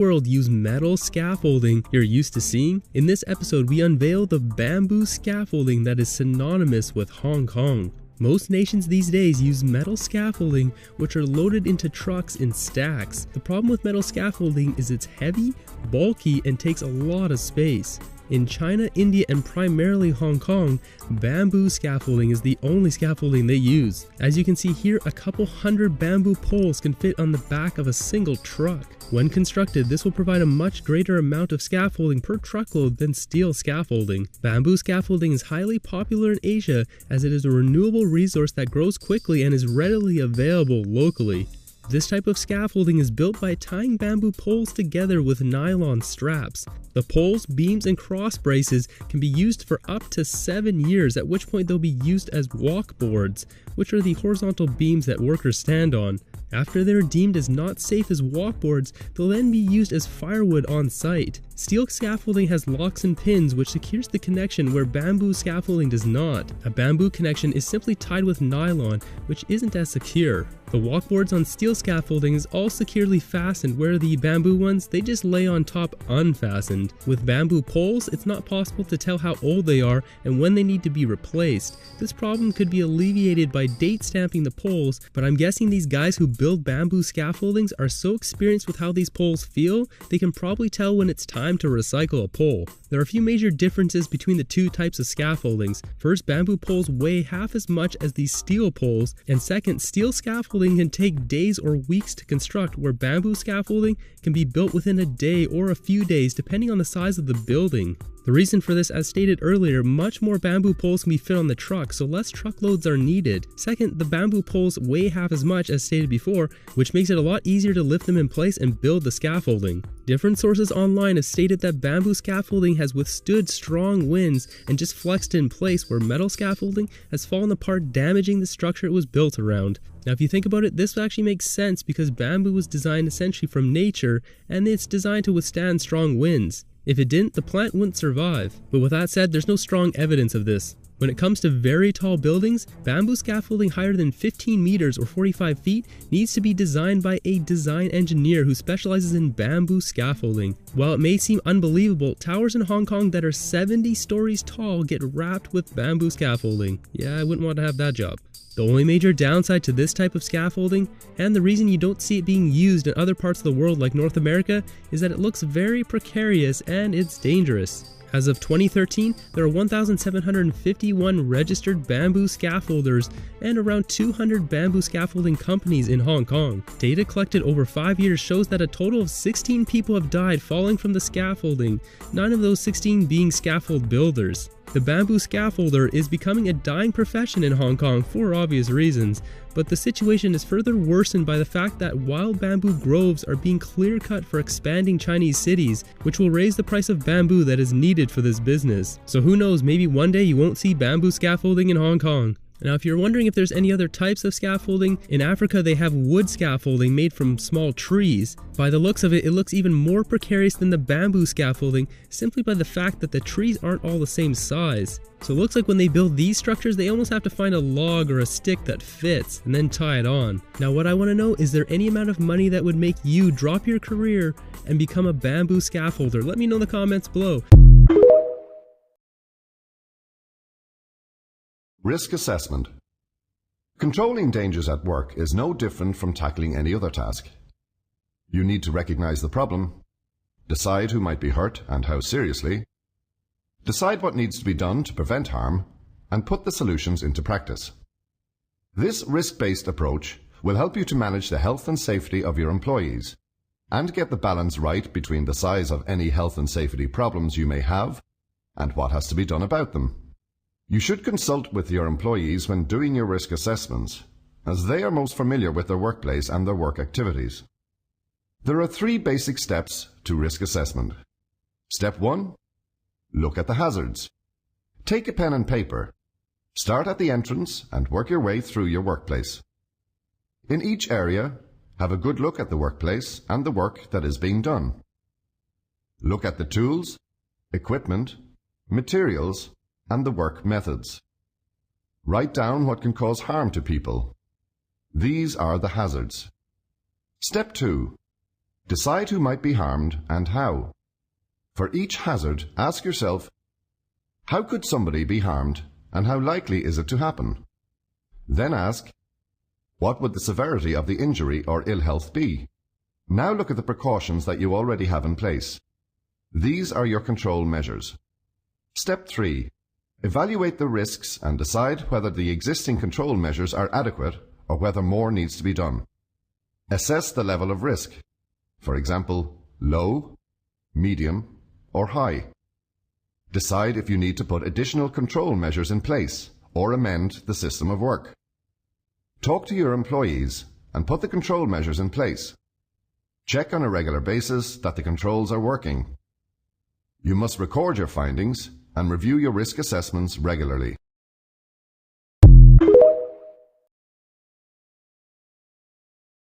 World use metal scaffolding you're used to seeing? In this episode, we unveil the bamboo scaffolding that is synonymous with Hong Kong. Most nations these days use metal scaffolding, which are loaded into trucks in stacks. The problem with metal scaffolding is it's heavy, bulky, and takes a lot of space. In China, India, and primarily Hong Kong, bamboo scaffolding is the only scaffolding they use. As you can see here, a couple hundred bamboo poles can fit on the back of a single truck. When constructed, this will provide a much greater amount of scaffolding per truckload than steel scaffolding. Bamboo scaffolding is highly popular in Asia as it is a renewable resource that grows quickly and is readily available locally. This type of scaffolding is built by tying bamboo poles together with nylon straps. The poles, beams, and cross braces can be used for up to 7 years, at which point they'll be used as walkboards, which are the horizontal beams that workers stand on. After they're deemed as not safe as walkboards, they'll then be used as firewood on site. Steel scaffolding has locks and pins which secures the connection where bamboo scaffolding does not. A bamboo connection is simply tied with nylon, which isn't as secure. The walkboards on steel scaffolding is all securely fastened, where the bamboo ones, they just lay on top unfastened. With bamboo poles, it's not possible to tell how old they are and when they need to be replaced. This problem could be alleviated by date stamping the poles, but I'm guessing these guys who build bamboo scaffoldings are so experienced with how these poles feel, they can probably tell when it's time to recycle a pole. There are a few major differences between the two types of scaffoldings. First, bamboo poles weigh half as much as these steel poles, and second, steel scaffolding can take days or weeks to construct, where bamboo scaffolding can be built within a day or a few days depending on the size of the building. The reason for this, as stated earlier, much more bamboo poles can be fit on the truck, so less truckloads are needed. Second, the bamboo poles weigh half as much as stated before, which makes it a lot easier to lift them in place and build the scaffolding. Different sources online have stated that bamboo scaffolding has withstood strong winds and just flexed in place, where metal scaffolding has fallen apart, damaging the structure it was built around. Now if you think about it, this actually makes sense because bamboo was designed essentially from nature and it's designed to withstand strong winds. If it didn't, the plant wouldn't survive. But with that said, there's no strong evidence of this. When it comes to very tall buildings, bamboo scaffolding higher than 15 meters or 45 feet needs to be designed by a design engineer who specializes in bamboo scaffolding. While it may seem unbelievable, towers in Hong Kong that are 70 stories tall get wrapped with bamboo scaffolding. Yeah, I wouldn't want to have that job. The only major downside to this type of scaffolding, and the reason you don't see it being used in other parts of the world like North America, is that it looks very precarious and it's dangerous. As of 2013, there are 1,751 registered bamboo scaffolders and around 200 bamboo scaffolding companies in Hong Kong. Data collected over 5 years shows that a total of 16 people have died falling from the scaffolding, 9 of those 16 being scaffold builders. The bamboo scaffolder is becoming a dying profession in Hong Kong for obvious reasons, but the situation is further worsened by the fact that wild bamboo groves are being clear-cut for expanding Chinese cities, which will raise the price of bamboo that is needed for this business. So who knows, maybe one day you won't see bamboo scaffolding in Hong Kong. Now if you're wondering if there's any other types of scaffolding, in Africa they have wood scaffolding made from small trees. By the looks of it, it looks even more precarious than the bamboo scaffolding simply by the fact that the trees aren't all the same size. So it looks like when they build these structures, they almost have to find a log or a stick that fits and then tie it on. Now what I want to know, is there any amount of money that would make you drop your career and become a bamboo scaffolder? Let me know in the comments below. Risk assessment. Controlling dangers at work is no different from tackling any other task. You need to recognize the problem, decide who might be hurt and how seriously, decide what needs to be done to prevent harm, and put the solutions into practice. This risk-based approach will help you to manage the health and safety of your employees and get the balance right between the size of any health and safety problems you may have and what has to be done about them. You should consult with your employees when doing your risk assessments, as they are most familiar with their workplace and their work activities. There are 3 basic steps to risk assessment. Step 1. Look at the hazards. Take a pen and paper. Start at the entrance and work your way through your workplace. In each area, have a good look at the workplace and the work that is being done. Look at the tools, equipment, materials, and the work methods. Write down what can cause harm to people. These are the hazards. Step 2. Decide who might be harmed and how. For each hazard, ask yourself, how could somebody be harmed and how likely is it to happen? Then ask, what would the severity of the injury or ill health be? Now look at the precautions that you already have in place. These are your control measures. Step 3. Evaluate the risks and decide whether the existing control measures are adequate or whether more needs to be done. Assess the level of risk. For example, low, medium, or high. Decide if you need to put additional control measures in place or amend the system of work. Talk to your employees and put the control measures in place. Check on a regular basis that the controls are working. You must record your findings and review your risk assessments regularly.